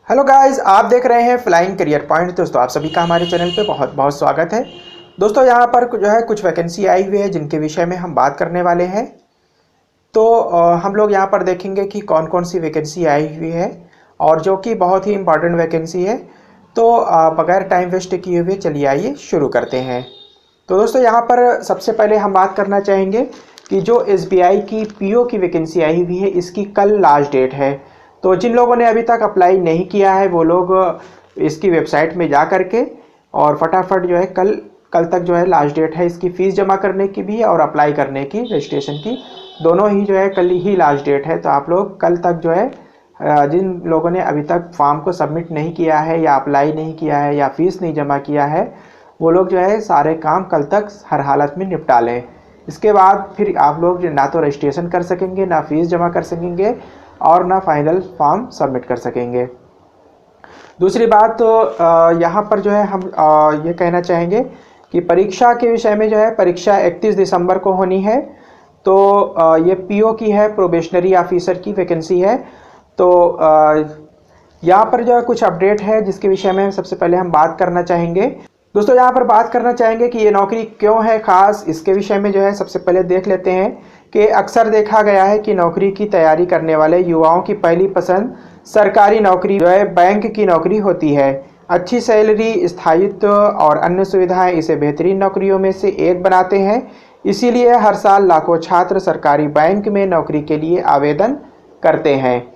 Hello guys, आप देख रहे हैं फ्लाइंग करियर पॉइंट। दोस्तों, आप सभी का हमारे चैनल पे बहुत बहुत स्वागत है। दोस्तों, यहाँ पर जो है कुछ वैकेंसी आई हुई है जिनके विषय में हम बात करने वाले हैं। तो हम लोग यहाँ पर देखेंगे कि कौन कौन सी वैकेंसी आई हुई है और जो कि बहुत ही इम्पॉर्टेंट वैकेंसी है। तो बगैर टाइम वेस्ट किए हुए चलिए आइए शुरू करते हैं। तो दोस्तों, यहाँ पर सबसे पहले हम बात करना चाहेंगे कि जो एसबीआई की पीओ की वैकेंसी आई हुई है, इसकी कल लास्ट डेट है। तो जिन लोगों ने अभी तक अप्लाई नहीं किया है वो लोग इसकी वेबसाइट में जा करके और फटाफट जो है कल कल तक जो है लास्ट डेट है इसकी फ़ीस जमा करने की भी और अप्लाई करने की, रजिस्ट्रेशन की, दोनों ही जो है कल ही लास्ट डेट है। तो आप लोग कल तक जो है जिन लोगों ने अभी तक फॉर्म को सबमिट नहीं किया है या अप्लाई नहीं किया है या फीस नहीं जमा किया है, वो लोग जो है सारे काम कल तक हर हालत में निपटा लें। इसके बाद फिर आप लोग ना तो रजिस्ट्रेशन कर सकेंगे, ना फीस जमा कर सकेंगे और ना फाइनल फॉर्म सबमिट कर सकेंगे। दूसरी बात, तो यहाँ पर जो है हम ये कहना चाहेंगे कि परीक्षा के विषय में जो है परीक्षा 31 दिसंबर को होनी है। तो ये पीओ की है, प्रोबेशनरी ऑफिसर की वैकेंसी है। तो यहाँ पर जो है कुछ अपडेट है जिसके विषय में सबसे पहले हम बात करना चाहेंगे। दोस्तों, यहाँ पर बात करना चाहेंगे कि ये नौकरी क्यों है खास, इसके विषय में जो है सबसे पहले देख लेते हैं कि अक्सर देखा गया है कि नौकरी की तैयारी करने वाले युवाओं की पहली पसंद सरकारी नौकरी जो है बैंक की नौकरी होती है। अच्छी सैलरी, स्थायित्व और अन्य सुविधाएं इसे बेहतरीन नौकरियों में से एक बनाते हैं। इसीलिए हर साल लाखों छात्र सरकारी बैंक में नौकरी के लिए आवेदन करते हैं।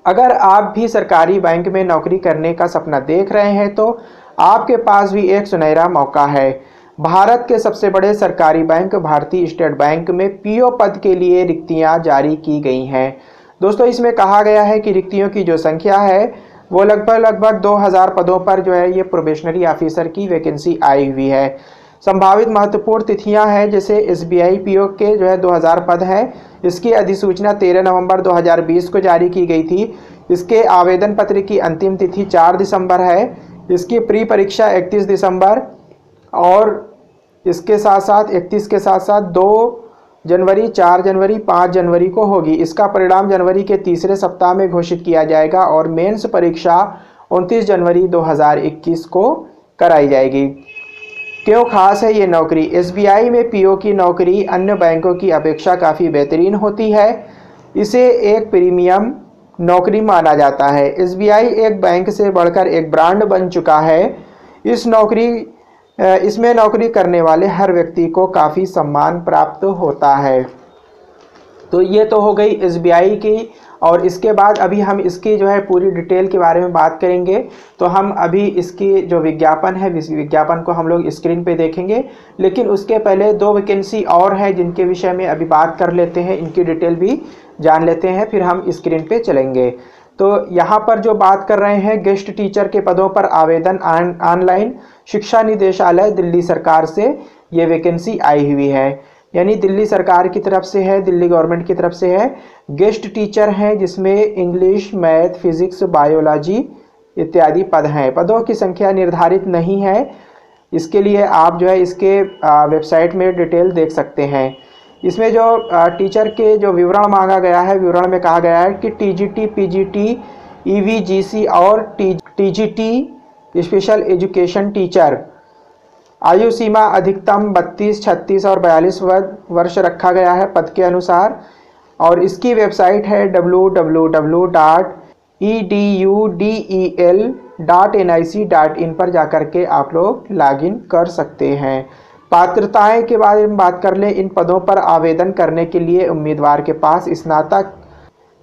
अगर आप भी सरकारी बैंक में नौकरी करने का सपना देख रहे हैं तो आपके पास भी एक सुनहरा मौका है। भारत के सबसे बड़े सरकारी बैंक भारतीय स्टेट बैंक में पीओ पद के लिए रिक्तियां जारी की गई हैं। दोस्तों, इसमें कहा गया है कि रिक्तियों की जो संख्या है वो लगभग 2000 पदों पर जो है ये प्रोबेशनरी ऑफिसर की वैकेंसी आई हुई है। संभावित महत्वपूर्ण तिथियां हैं, जैसे एसबीआई पीओ के जो है 2000 पद हैं। इसकी अधिसूचना 13 नवंबर 2020 को जारी की गई थी। इसके आवेदन पत्र की अंतिम तिथि 4 दिसंबर है। इसकी प्री परीक्षा 31 दिसंबर और इसके साथ साथ 31 के साथ साथ 2 जनवरी, 4 जनवरी, 5 जनवरी को होगी। इसका परिणाम जनवरी के तीसरे सप्ताह में घोषित किया जाएगा और मेंस परीक्षा 29 जनवरी 2021 को कराई जाएगी। क्यों खास है ये नौकरी? एसबीआई में पीओ की नौकरी अन्य बैंकों की अपेक्षा काफ़ी बेहतरीन होती है। इसे एक प्रीमियम नौकरी माना जाता है। एसबीआई एक बैंक से बढ़कर एक ब्रांड बन चुका है। इसमें नौकरी करने वाले हर व्यक्ति को काफ़ी सम्मान प्राप्त होता है। तो ये तो हो गई एसबीआई की। और इसके बाद अभी हम इसकी जो है पूरी डिटेल के बारे में बात करेंगे। तो हम अभी इसकी जो विज्ञापन है, इस विज्ञापन को हम लोग स्क्रीन पे देखेंगे। लेकिन उसके पहले 2 वैकेंसी और हैं जिनके विषय में अभी बात कर लेते हैं, इनकी डिटेल भी जान लेते हैं, फिर हम स्क्रीन पे चलेंगे। तो यहाँ पर जो बात कर रहे हैं, गेस्ट टीचर के पदों पर आवेदन ऑनलाइन शिक्षा निदेशालय दिल्ली सरकार से ये वैकेंसी आई हुई है। यानी दिल्ली सरकार की तरफ से है, दिल्ली गवर्नमेंट की तरफ से है। गेस्ट टीचर हैं जिसमें इंग्लिश, मैथ, फिजिक्स, बायोलॉजी इत्यादि पद हैं। पदों की संख्या निर्धारित नहीं है। इसके लिए आप जो है इसके वेबसाइट में डिटेल देख सकते हैं। इसमें जो टीचर के जो विवरण मांगा गया है, विवरण में कहा गया है कि टीजीटी, पीजीटी, ईवीजीसी और टीजीटी स्पेशल एजुकेशन टीचर। आयु सीमा अधिकतम 32, 36 और 42 वर्ष रखा गया है पद के अनुसार। और इसकी वेबसाइट है www.edudel.nic.in पर जाकर के आप लोग लॉगिन कर सकते हैं। पात्रताएं के बारे में बात कर लें। इन पदों पर आवेदन करने के लिए उम्मीदवार के पास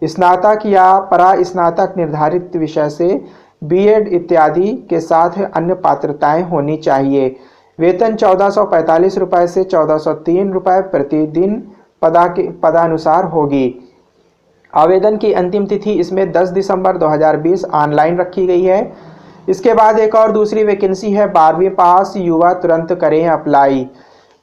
स्नातक या परास्नातक निर्धारित विषय से बीएड इत्यादि के साथ अन्य पात्रताएं होनी चाहिए। वेतन 1445 रुपये से 1403 रुपये प्रतिदिन पदानुसार होगी। आवेदन की अंतिम तिथि इसमें 10 दिसंबर 2020 ऑनलाइन रखी गई है। इसके बाद एक और दूसरी वैकेंसी है, 12वीं पास युवा तुरंत करें अप्लाई।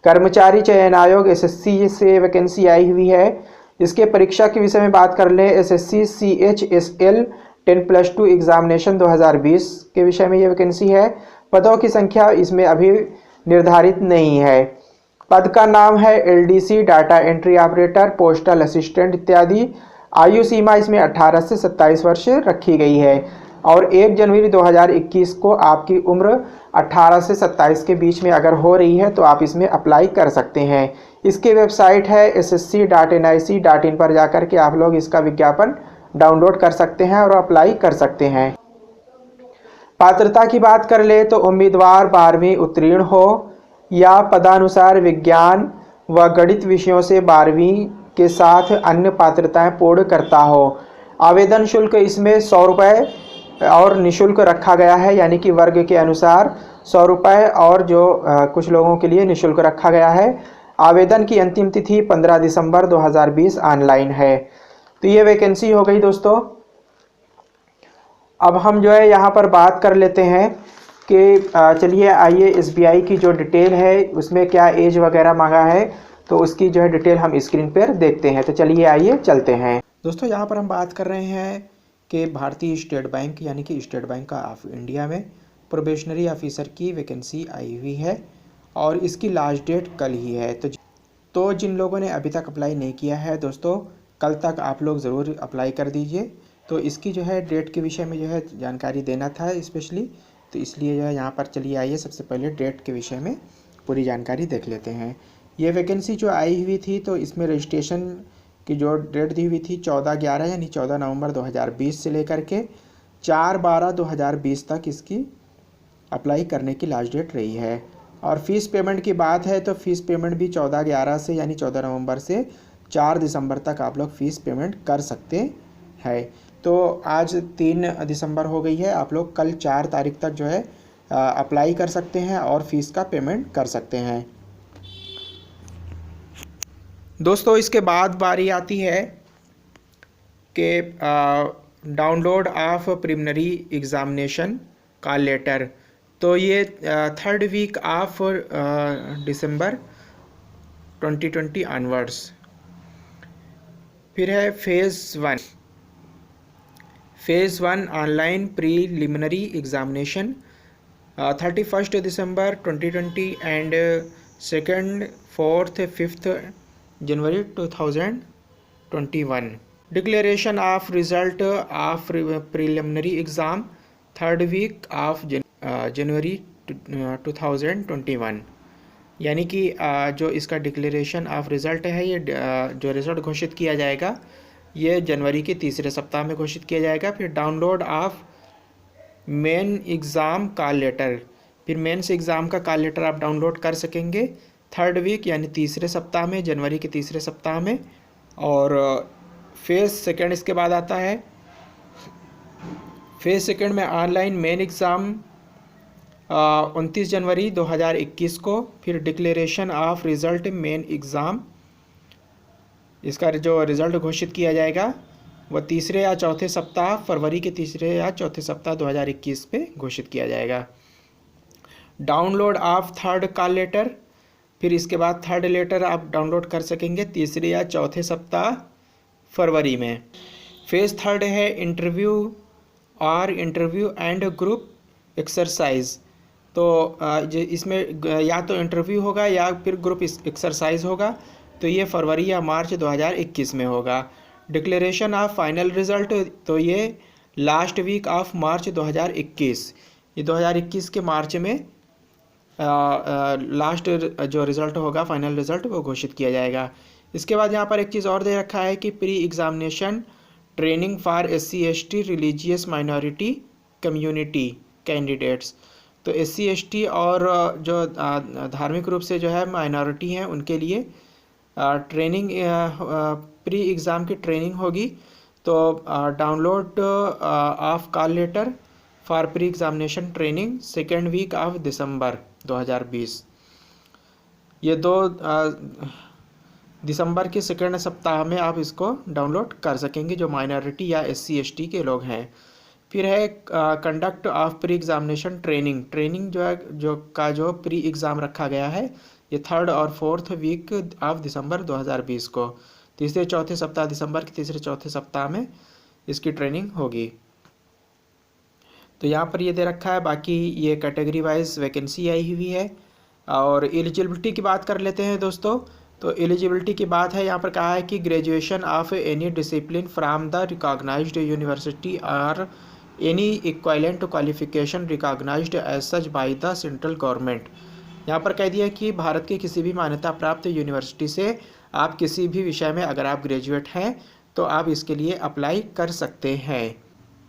कर्मचारी चयन आयोग एसएससी से वैकेंसी आई हुई है। इसके परीक्षा के विषय में बात कर लें, एसएससी CHSL 10+2 एग्जामिनेशन 2020 के विषय में ये वैकेंसी है। पदों की संख्या इसमें अभी निर्धारित नहीं है। पद का नाम है LDC, data entry operator, postal assistant इत्यादि। आयु सीमा इसमें 18 से 27 वर्ष रखी गई है। और 1 जनवरी 2021 को आपकी उम्र 18 से 27 के बीच में अगर हो रही है तो आप इसमें अप्लाई कर सकते हैं। इसकी वेबसाइट है ssc.nic.in पर जाकर के आप लोग इसका विज्ञापन डाउनलोड कर सकते हैं और अप्लाई कर सकते हैं। पात्रता की बात कर ले तो उम्मीदवार 12वीं उत्तीर्ण हो या पदानुसार विज्ञान व गणित विषयों से 12वीं के साथ अन्य पात्रताएं पूर्ण करता हो। आवेदन शुल्क इसमें 100 रुपये और निःशुल्क रखा गया है, यानी कि वर्ग के अनुसार 100 रुपये और जो कुछ लोगों के लिए निःशुल्क रखा गया है। आवेदन की अंतिम तिथि 15 दिसंबर 2020 ऑनलाइन है। तो ये वैकेंसी हो गई दोस्तों। अब हम जो है यहाँ पर बात कर लेते हैं कि चलिए आइए एसबीआई की जो डिटेल है उसमें क्या एज वगैरह मांगा है, तो उसकी जो है डिटेल हम स्क्रीन पर देखते हैं। तो चलिए आइए चलते हैं दोस्तों। यहाँ पर हम बात कर रहे हैं कि भारतीय स्टेट बैंक यानी कि स्टेट बैंक ऑफ इंडिया में प्रोबेशनरी ऑफिसर की वैकेंसी आई हुई है और इसकी लास्ट डेट कल ही है। तो जिन लोगों ने अभी तक अप्लाई नहीं किया है दोस्तों, कल तक आप लोग ज़रूर अप्लाई कर दीजिए। तो इसकी जो है डेट के विषय में जो है जानकारी देना था स्पेशली, तो इसलिए जो है यहाँ पर चलिए आइए सबसे पहले डेट के विषय में पूरी जानकारी देख लेते हैं। ये वैकेंसी जो आई हुई थी तो इसमें रजिस्ट्रेशन की जो डेट दी हुई थी 14/11 यानी 14 नवंबर 2020 से लेकर के 4/12/2020 तक इसकी अप्लाई करने की लास्ट डेट रही है। और फीस पेमेंट की बात है तो फीस पेमेंट भी 14/11 से यानी 14 नवंबर से 4 दिसंबर तक आप लोग फीस पेमेंट कर सकते हैं। तो आज 3 दिसंबर हो गई है, आप लोग कल 4 तारीख तक जो है अप्लाई कर सकते हैं और फीस का पेमेंट कर सकते हैं दोस्तों। इसके बाद बारी आती है कि डाउनलोड ऑफ प्रिलिमिनरी एग्जामिनेशन का लेटर। तो ये 3rd week of December 2020 onwards. फिर है phase 1 online preliminary examination 31 December 2020 and 2nd, 4th, 5th January 2021। Declaration of result of preliminary exam 3rd week of January 2021। यानी कि जो इसका डिक्लेरेशन ऑफ रिज़ल्ट है, ये जो रिज़ल्ट घोषित किया जाएगा ये जनवरी के तीसरे सप्ताह में घोषित किया जाएगा। फिर download of main exam call letter, फिर मेंस एग्ज़ाम का कॉल लेटर आप डाउनलोड कर सकेंगे 3rd वीक यानी तीसरे सप्ताह में, जनवरी के तीसरे सप्ताह में। और फेज़ 2 इसके बाद आता है। फेज़ 2 में ऑनलाइन मेन एग्ज़ाम 29 जनवरी 2021 को। फिर declaration of result main exam, इसका जो रिज़ल्ट घोषित किया जाएगा वह तीसरे या चौथे सप्ताह, फरवरी के तीसरे या चौथे सप्ताह 2021 पे घोषित किया जाएगा। Download of 3rd call letter, फिर इसके बाद 3rd लेटर आप डाउनलोड कर सकेंगे तीसरे या चौथे सप्ताह फरवरी में। फेज़ 3 है इंटरव्यू एंड ग्रुप एक्सरसाइज। तो इसमें या तो इंटरव्यू होगा या फिर ग्रुप एक्सरसाइज होगा, तो ये फरवरी या मार्च 2021 में होगा। डिक्लेरेशन ऑफ फाइनल रिज़ल्ट, तो ये लास्ट वीक ऑफ मार्च 2021, ये 2021 के मार्च में लास्ट जो रिज़ल्ट होगा फाइनल रिज़ल्ट वो घोषित किया जाएगा। इसके बाद यहाँ पर एक चीज़ और दे रखा है कि pre examination training for SC/ST religious minority community candidates. तो SC/ST और जो धार्मिक रूप से जो है माइनॉरिटी हैं उनके लिए ट्रेनिंग प्री एग्ज़ाम की ट्रेनिंग होगी। तो download of call letter for pre examination training 2nd week of December 2020। ये 2 दिसंबर के 2nd सप्ताह में आप इसको डाउनलोड कर सकेंगे जो माइनॉरिटी या SC/ST के लोग हैं। फिर है conduct of pre examination training जो प्री एग्ज़ाम रखा गया है ये 3rd और 4th वीक ऑफ दिसंबर 2020 को, तीसरे चौथे सप्ताह दिसंबर के तीसरे चौथे सप्ताह में इसकी ट्रेनिंग होगी। तो यहाँ पर ये दे रखा है। बाकी ये कैटेगरी वाइज वैकेंसी आई हुई है। और एलिजिबिलिटी की बात कर लेते हैं दोस्तों। तो एलिजिबिलिटी की बात है, यहाँ पर कहा है कि graduation of any discipline from the recognized university और any equivalent qualification recognized as such by the central government. यहाँ पर कह दिया कि भारत की किसी भी मान्यता प्राप्त यूनिवर्सिटी से आप किसी भी विषय में अगर आप ग्रेजुएट हैं तो आप इसके लिए अप्लाई कर सकते हैं।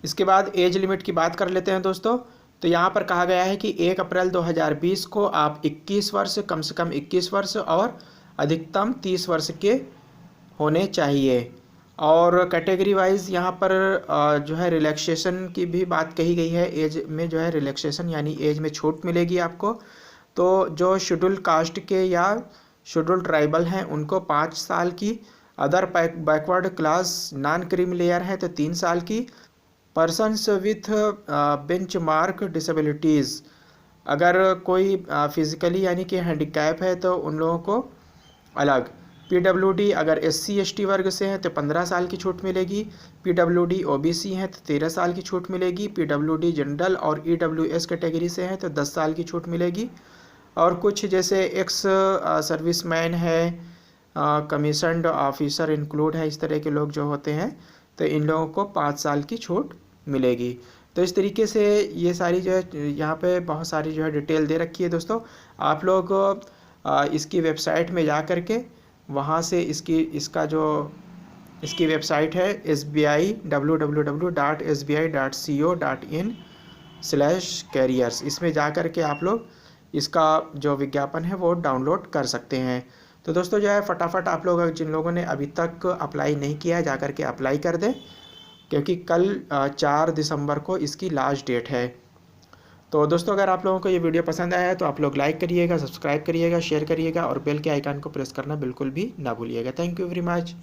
इसके बाद एज लिमिट की बात कर लेते हैं दोस्तों। तो यहाँ पर कहा गया है कि 1 अप्रैल 2020 को आप 21 वर्ष, कम से कम 21 वर्ष और अधिकतम 30 वर्ष के होने चाहिए। और कैटेगरी वाइज यहाँ पर जो है रिलैक्सेशन की भी बात कही गई है। एज में जो है रिलैक्सेशन यानी एज में छूट मिलेगी आपको। तो जो शेड्यूल कास्ट के या शेड्यूल ट्राइबल हैं उनको 5 साल की, other backward class non creamy layer है तो 3 साल की, पर्सनस विथ बेंचमार्क डिसेबिलिटीज़, अगर कोई फिजिकली यानी कि हैंडीकैप है तो उन लोगों को अलग। पीडब्ल्यूडी अगर एससी एसटी वर्ग से है तो 15 साल की छूट मिलेगी। पीडब्ल्यूडी ओबीसी है तो 13 साल की छूट मिलेगी। पीडब्ल्यूडी जनरल और ईडब्ल्यूएस कैटेगरी से है तो 10 साल की छूट मिलेगी। और कुछ जैसे एक्स सर्विसमैन है, कमीशन्ड ऑफिसर इंक्लूड है, इस तरह के लोग जो होते हैं तो इन लोगों को 5 साल की छूट मिलेगी। तो इस तरीके से ये सारी जो है यहाँ पे बहुत सारी जो है डिटेल दे रखी है दोस्तों। आप लोग इसकी वेबसाइट में जा कर के वहाँ से इसकी वेबसाइट है SBI www.sbi.co.in/careers, इसमें जा कर के आप लोग इसका जो विज्ञापन है वो डाउनलोड कर सकते हैं। तो दोस्तों जो है फटाफट आप लोग जिन लोगों ने अभी तक अप्लाई नहीं किया है जा कर के अप्लाई कर दें, क्योंकि कल 4 दिसंबर को इसकी लास्ट डेट है। तो दोस्तों अगर आप लोगों को ये वीडियो पसंद आया है तो आप लोग लाइक करिएगा, सब्सक्राइब करिएगा, शेयर करिएगा और बेल के आइकन को प्रेस करना बिल्कुल भी ना भूलिएगा। Thank you very much.